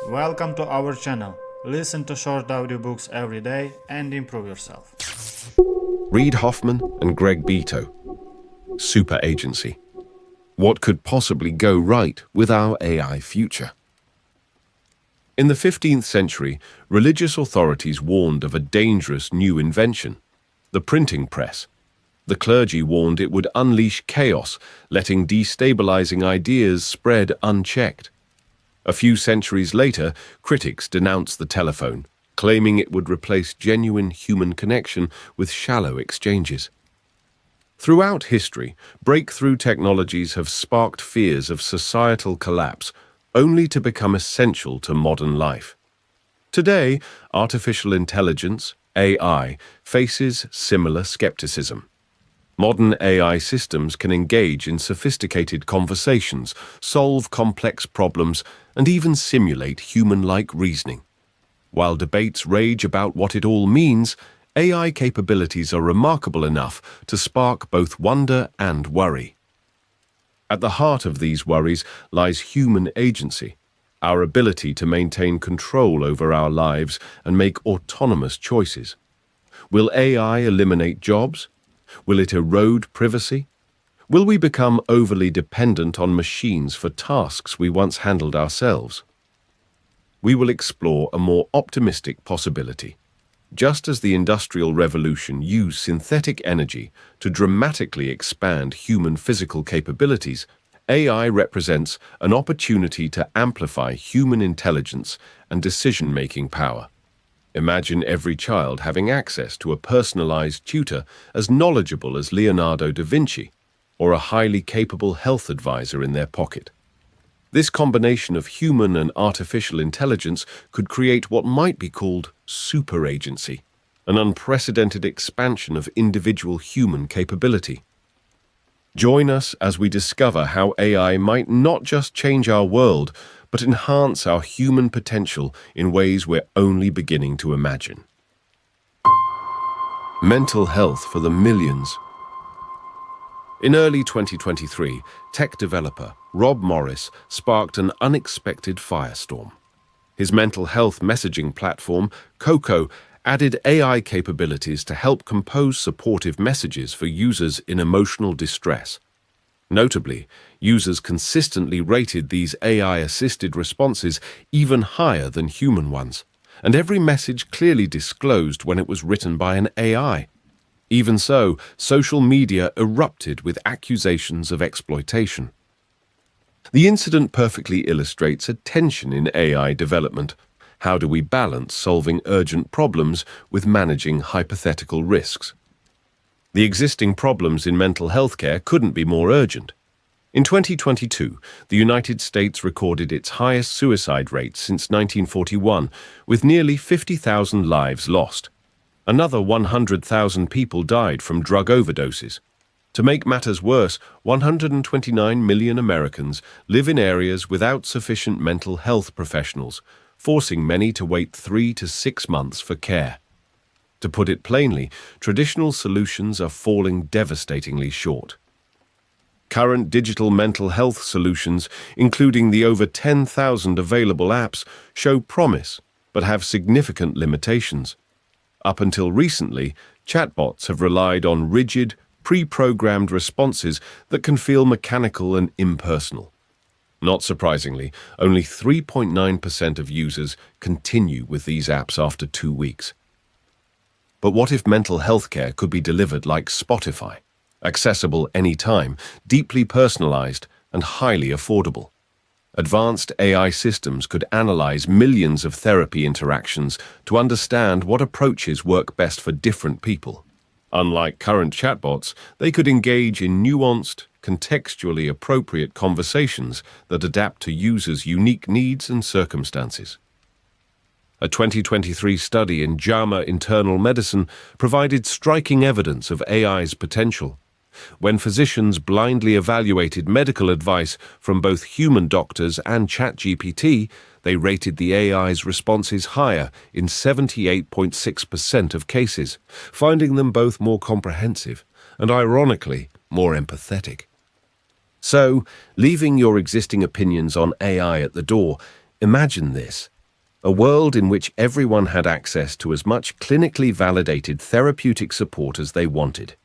Welcome to our channel. Listen to short audiobooks every day and improve yourself. Reid Hoffman and Greg Beto. Superagency. What could possibly go right with our AI future? In the 15th century, religious authorities warned of a dangerous new invention, the printing press. The clergy warned it would unleash chaos, letting destabilizing ideas spread unchecked. A few centuries later, critics denounced the telephone, claiming it would replace genuine human connection with shallow exchanges. Throughout history, breakthrough technologies have sparked fears of societal collapse, only to become essential to modern life. Today, artificial intelligence, AI, faces similar skepticism. Modern AI systems can engage in sophisticated conversations, solve complex problems, and even simulate human-like reasoning. While debates rage about what it all means, AI capabilities are remarkable enough to spark both wonder and worry. At the heart of these worries lies human agency, our ability to maintain control over our lives and make autonomous choices. Will AI eliminate jobs? Will it erode privacy? Will we become overly dependent on machines for tasks we once handled ourselves? We will explore a more optimistic possibility. Just as the Industrial Revolution used synthetic energy to dramatically expand human physical capabilities, AI represents an opportunity to amplify human intelligence and decision-making power. Imagine every child having access to a personalized tutor as knowledgeable as Leonardo da Vinci, or a highly capable health advisor in their pocket. This combination of human and artificial intelligence could create what might be called superagency, an unprecedented expansion of individual human capability. Join us as we discover how AI might not just change our world, but enhance our human potential in ways we're only beginning to imagine. Mental health for the millions. In early 2023, tech developer Rob Morris sparked an unexpected firestorm. His mental health messaging platform, Coco, added AI capabilities to help compose supportive messages for users in emotional distress. Notably, users consistently rated these AI-assisted responses even higher than human ones, and every message clearly disclosed when it was written by an AI. Even so, social media erupted with accusations of exploitation. The incident perfectly illustrates a tension in AI development. How do we balance solving urgent problems with managing hypothetical risks? The existing problems in mental health care couldn't be more urgent. In 2022, the United States recorded its highest suicide rate since 1941, with nearly 50,000 lives lost. Another 100,000 people died from drug overdoses. To make matters worse, 129 million Americans live in areas without sufficient mental health professionals, forcing many to wait 3 to 6 months for care. To put it plainly, traditional solutions are falling devastatingly short. Current digital mental health solutions, including the over 10,000 available apps, show promise, but have significant limitations. Up until recently, chatbots have relied on rigid, pre-programmed responses that can feel mechanical and impersonal. Not surprisingly, only 3.9% of users continue with these apps after 2 weeks. But what if mental health care could be delivered like Spotify, accessible anytime, deeply personalized, and highly affordable? Advanced AI systems could analyze millions of therapy interactions to understand what approaches work best for different people. Unlike current chatbots, they could engage in nuanced, contextually appropriate conversations that adapt to users' unique needs and circumstances. A 2023 study in JAMA Internal Medicine provided striking evidence of AI's potential. When physicians blindly evaluated medical advice from both human doctors and ChatGPT, they rated the AI's responses higher in 78.6% of cases, finding them both more comprehensive and, ironically, more empathetic. So, leaving your existing opinions on AI at the door, imagine this: a world in which everyone had access to as much clinically validated therapeutic support as they wanted.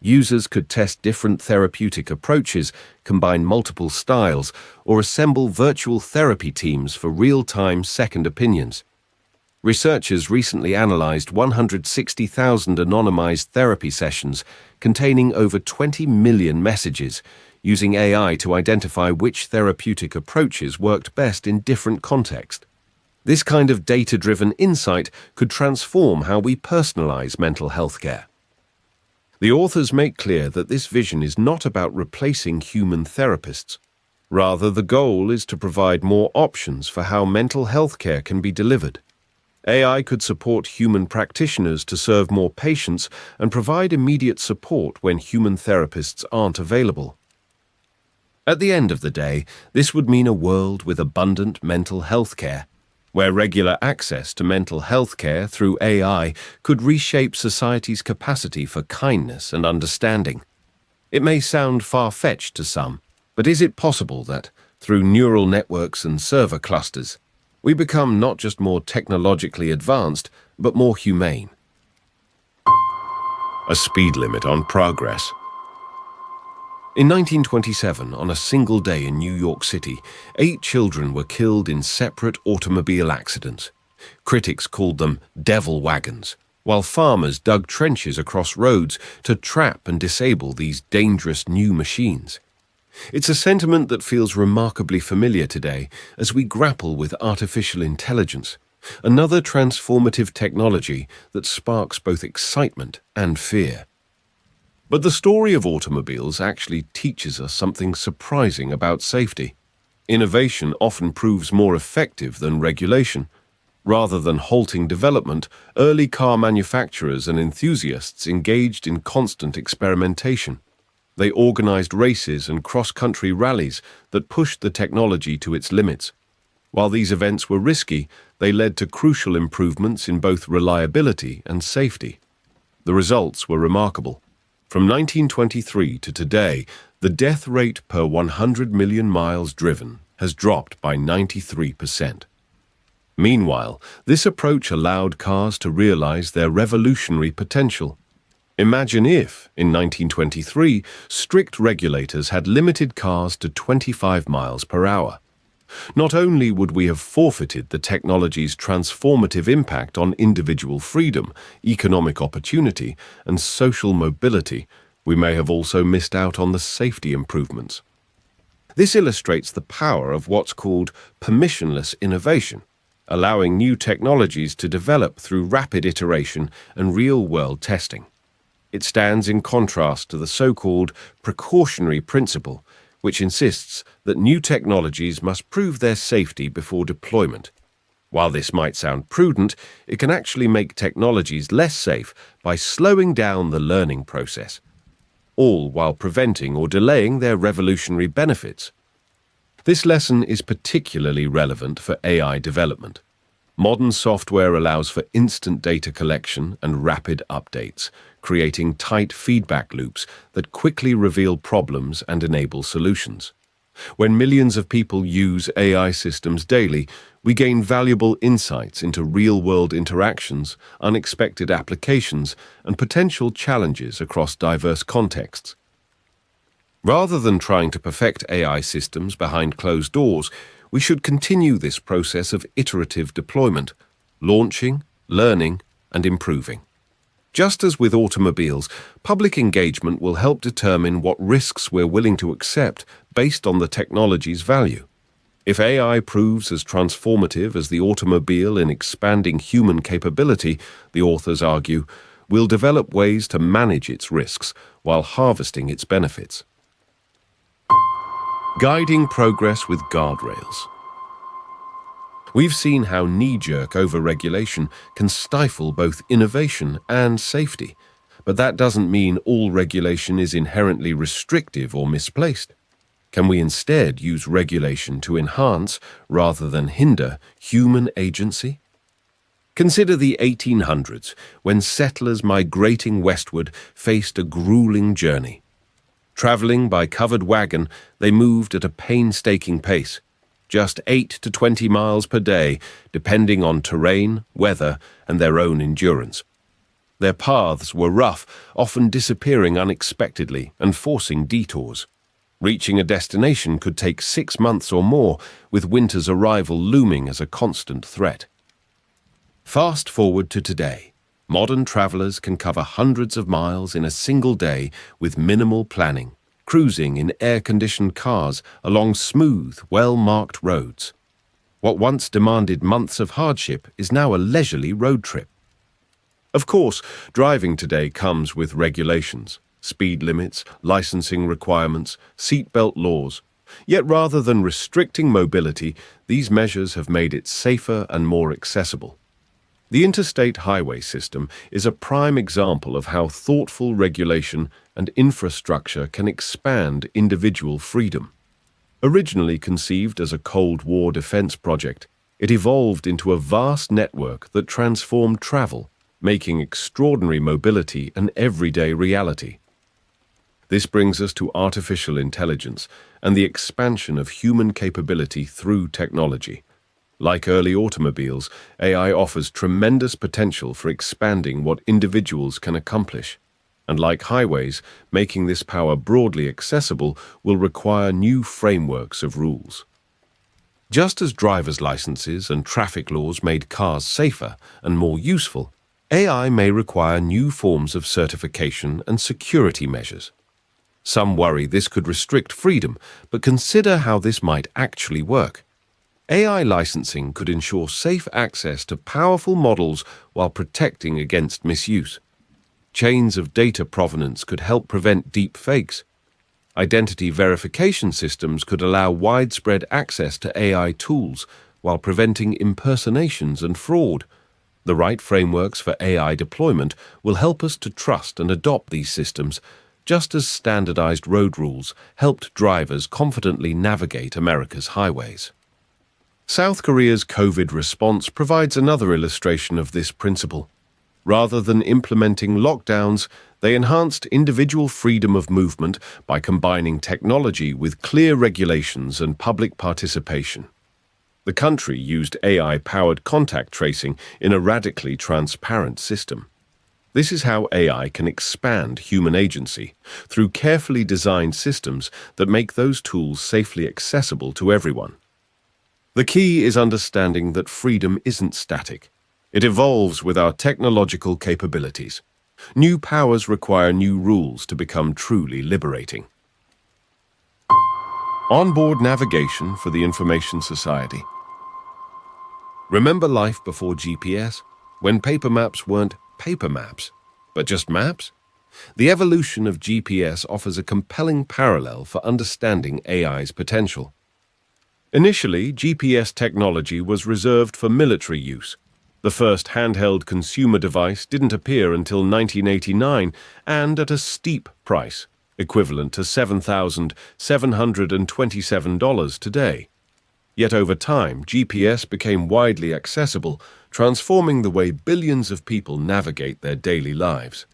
Users could test different therapeutic approaches, combine multiple styles, or assemble virtual therapy teams for real-time second opinions. Researchers recently analyzed 160,000 anonymized therapy sessions containing over 20 million messages, using AI to identify which therapeutic approaches worked best in different contexts. This kind of data-driven insight could transform how we personalize mental health care. The authors make clear that this vision is not about replacing human therapists. Rather, the goal is to provide more options for how mental health care can be delivered. AI could support human practitioners to serve more patients and provide immediate support when human therapists aren't available. At the end of the day, this would mean a world with abundant mental health care, where regular access to mental health care through AI could reshape society's capacity for kindness and understanding. It may sound far-fetched to some, but is it possible that, through neural networks and server clusters, we become not just more technologically advanced, but more humane? A speed limit on progress. In 1927, on a single day in New York City, 8 children were killed in separate automobile accidents. Critics called them devil wagons, while farmers dug trenches across roads to trap and disable these dangerous new machines. It's a sentiment that feels remarkably familiar today as we grapple with artificial intelligence, another transformative technology that sparks both excitement and fear. But the story of automobiles actually teaches us something surprising about safety. Innovation often proves more effective than regulation. Rather than halting development, early car manufacturers and enthusiasts engaged in constant experimentation. They organized races and cross-country rallies that pushed the technology to its limits. While these events were risky, they led to crucial improvements in both reliability and safety. The results were remarkable. From 1923 to today, the death rate per 100 million miles driven has dropped by 93%. Meanwhile, this approach allowed cars to realize their revolutionary potential. Imagine if, in 1923, strict regulators had limited cars to 25 miles per hour. Not only would we have forfeited the technology's transformative impact on individual freedom, economic opportunity, and social mobility, we may have also missed out on the safety improvements. This illustrates the power of what's called permissionless innovation, allowing new technologies to develop through rapid iteration and real-world testing. It stands in contrast to the so-called precautionary principle, which insists that new technologies must prove their safety before deployment. While this might sound prudent, it can actually make technologies less safe by slowing down the learning process, all while preventing or delaying their revolutionary benefits. This lesson is particularly relevant for AI development. Modern software allows for instant data collection and rapid updates, creating tight feedback loops that quickly reveal problems and enable solutions. When millions of people use AI systems daily, we gain valuable insights into real-world interactions, unexpected applications, and potential challenges across diverse contexts. Rather than trying to perfect AI systems behind closed doors, we should continue this process of iterative deployment, launching, learning, and improving. Just as with automobiles, public engagement will help determine what risks we're willing to accept based on the technology's value. If AI proves as transformative as the automobile in expanding human capability, the authors argue, we'll develop ways to manage its risks while harvesting its benefits. Guiding progress with guardrails. We've seen how knee-jerk overregulation can stifle both innovation and safety, but that doesn't mean all regulation is inherently restrictive or misplaced. Can we instead use regulation to enhance, rather than hinder, human agency? Consider the 1800s, when settlers migrating westward faced a grueling journey. Traveling by covered wagon, they moved at a painstaking pace. just 8 to 20 miles per day, depending on terrain, weather, and their own endurance. Their paths were rough, often disappearing unexpectedly and forcing detours. Reaching a destination could take 6 months or more, with winter's arrival looming as a constant threat. Fast forward to today. Modern travelers can cover hundreds of miles in a single day with minimal planning, cruising in air-conditioned cars along smooth, well-marked roads. What once demanded months of hardship is now a leisurely road trip. Of course, driving today comes with regulations, speed limits, licensing requirements, seatbelt laws. Yet rather than restricting mobility, these measures have made it safer and more accessible. The interstate highway system is a prime example of how thoughtful regulation and infrastructure can expand individual freedom. Originally conceived as a Cold War defense project, it evolved into a vast network that transformed travel, making extraordinary mobility an everyday reality. This brings us to artificial intelligence and the expansion of human capability through technology. Like early automobiles, AI offers tremendous potential for expanding what individuals can accomplish. And like highways, making this power broadly accessible will require new frameworks of rules. Just as driver's licenses and traffic laws made cars safer and more useful, AI may require new forms of certification and security measures. Some worry this could restrict freedom, but consider how this might actually work. AI licensing could ensure safe access to powerful models while protecting against misuse. Chains of data provenance could help prevent deep fakes. Identity verification systems could allow widespread access to AI tools while preventing impersonations and fraud. The right frameworks for AI deployment will help us to trust and adopt these systems, just as standardized road rules helped drivers confidently navigate America's highways. South Korea's COVID response provides another illustration of this principle. Rather than implementing lockdowns, they enhanced individual freedom of movement by combining technology with clear regulations and public participation. The country used AI-powered contact tracing in a radically transparent system. This is how AI can expand human agency, through carefully designed systems that make those tools safely accessible to everyone. The key is understanding that freedom isn't static. It evolves with our technological capabilities. New powers require new rules to become truly liberating. Onboard navigation for the Information Society. Remember life before GPS, when paper maps weren't paper maps, but just maps? The evolution of GPS offers a compelling parallel for understanding AI's potential. Initially, GPS technology was reserved for military use. The first handheld consumer device didn't appear until 1989 and at a steep price, equivalent to $7,727 today. Yet over time, GPS became widely accessible, transforming the way billions of people navigate their daily lives.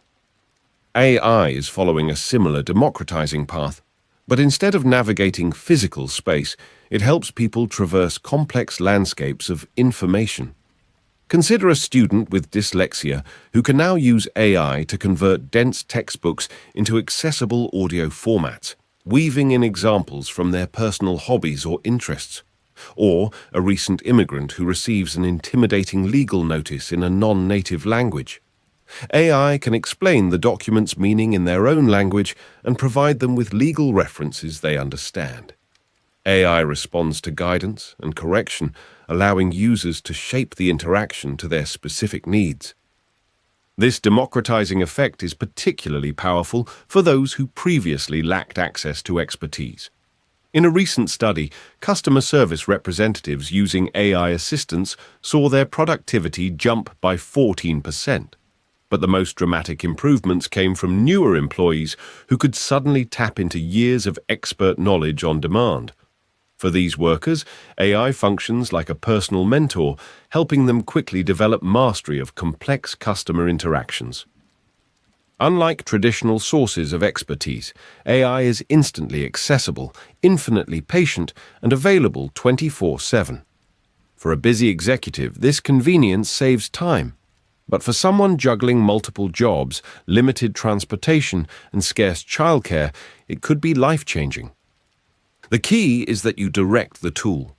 AI is following a similar democratizing path, but instead of navigating physical space, it helps people traverse complex landscapes of information. Consider a student with dyslexia who can now use AI to convert dense textbooks into accessible audio formats, weaving in examples from their personal hobbies or interests. Or a recent immigrant who receives an intimidating legal notice in a non-native language. AI can explain the document's meaning in their own language and provide them with legal references they understand. AI responds to guidance and correction, allowing users to shape the interaction to their specific needs. This democratizing effect is particularly powerful for those who previously lacked access to expertise. In a recent study, customer service representatives using AI assistants saw their productivity jump by 14%. But the most dramatic improvements came from newer employees who could suddenly tap into years of expert knowledge on demand. For these workers, AI functions like a personal mentor, helping them quickly develop mastery of complex customer interactions. Unlike traditional sources of expertise, AI is instantly accessible, infinitely patient, and available 24/7. For a busy executive, this convenience saves time. But for someone juggling multiple jobs, limited transportation, and scarce childcare, it could be life-changing. The key is that you direct the tool.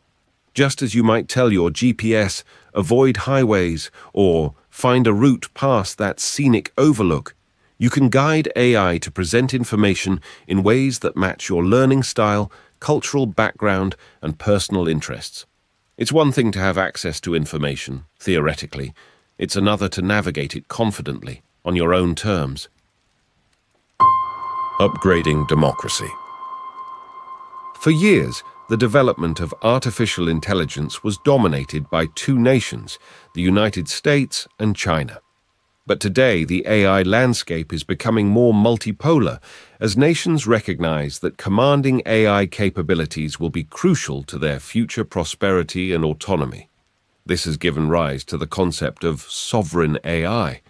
Just as you might tell your GPS, avoid highways, or find a route past that scenic overlook, you can guide AI to present information in ways that match your learning style, cultural background, and personal interests. It's one thing to have access to information, theoretically. It's another to navigate it confidently, on your own terms. Upgrading democracy. For years, the development of artificial intelligence was dominated by two nations, the United States and China. But today, the AI landscape is becoming more multipolar as nations recognize that commanding AI capabilities will be crucial to their future prosperity and autonomy. This has given rise to the concept of sovereign AI,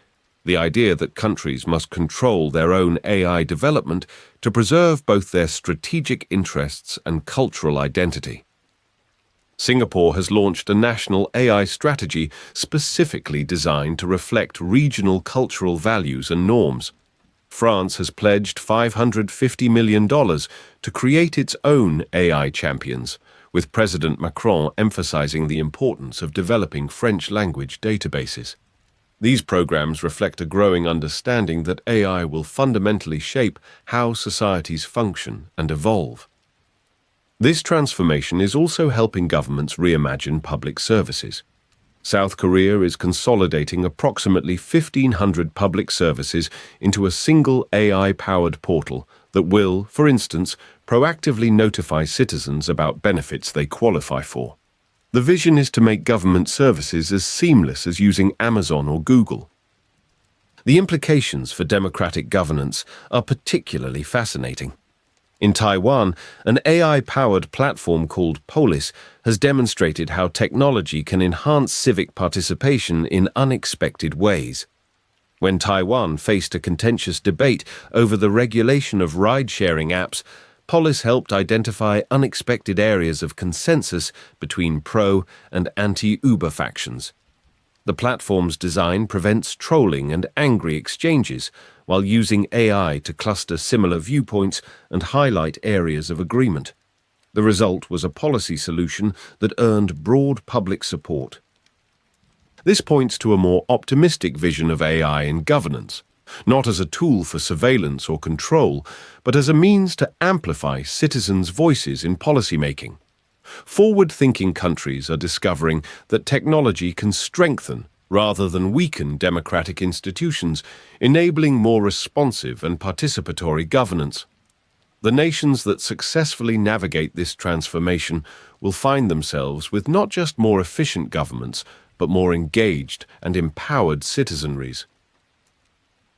the idea that countries must control their own AI development to preserve both their strategic interests and cultural identity. Singapore has launched a national AI strategy specifically designed to reflect regional cultural values and norms. France has pledged $550 million to create its own AI champions, with President Macron emphasizing the importance of developing French-language databases. These programs reflect a growing understanding that AI will fundamentally shape how societies function and evolve. This transformation is also helping governments reimagine public services. South Korea is consolidating approximately 1,500 public services into a single AI-powered portal that will, for instance, proactively notify citizens about benefits they qualify for. The vision is to make government services as seamless as using Amazon or Google. The implications for democratic governance are particularly fascinating. In Taiwan, an AI-powered platform called Polis has demonstrated how technology can enhance civic participation in unexpected ways. When Taiwan faced a contentious debate over the regulation of ride-sharing apps, Polis helped identify unexpected areas of consensus between pro- and anti-Uber factions. The platform's design prevents trolling and angry exchanges, while using AI to cluster similar viewpoints and highlight areas of agreement. The result was a policy solution that earned broad public support. This points to a more optimistic vision of AI in governance, not as a tool for surveillance or control, but as a means to amplify citizens' voices in policymaking. Forward-thinking countries are discovering that technology can strengthen rather than weaken democratic institutions, enabling more responsive and participatory governance. The nations that successfully navigate this transformation will find themselves with not just more efficient governments, but more engaged and empowered citizenries.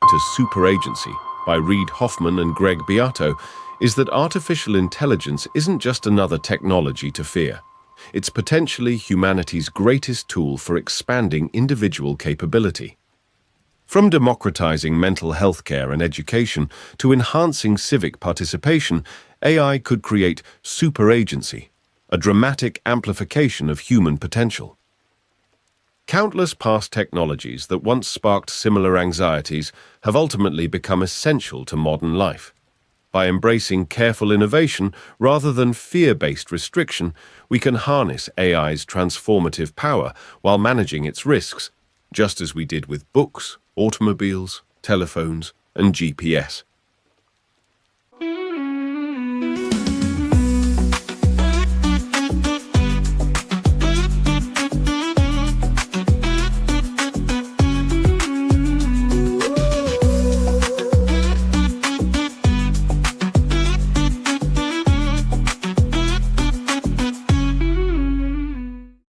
To Superagency by Reid Hoffman and Greg Beato is that artificial intelligence isn't just another technology to fear. It's potentially humanity's greatest tool for expanding individual capability. From democratizing mental health care and education to enhancing civic participation, AI could create superagency, a dramatic amplification of human potential. Countless past technologies that once sparked similar anxieties have ultimately become essential to modern life. By embracing careful innovation rather than fear-based restriction, we can harness AI's transformative power while managing its risks, just as we did with books, automobiles, telephones, and GPS.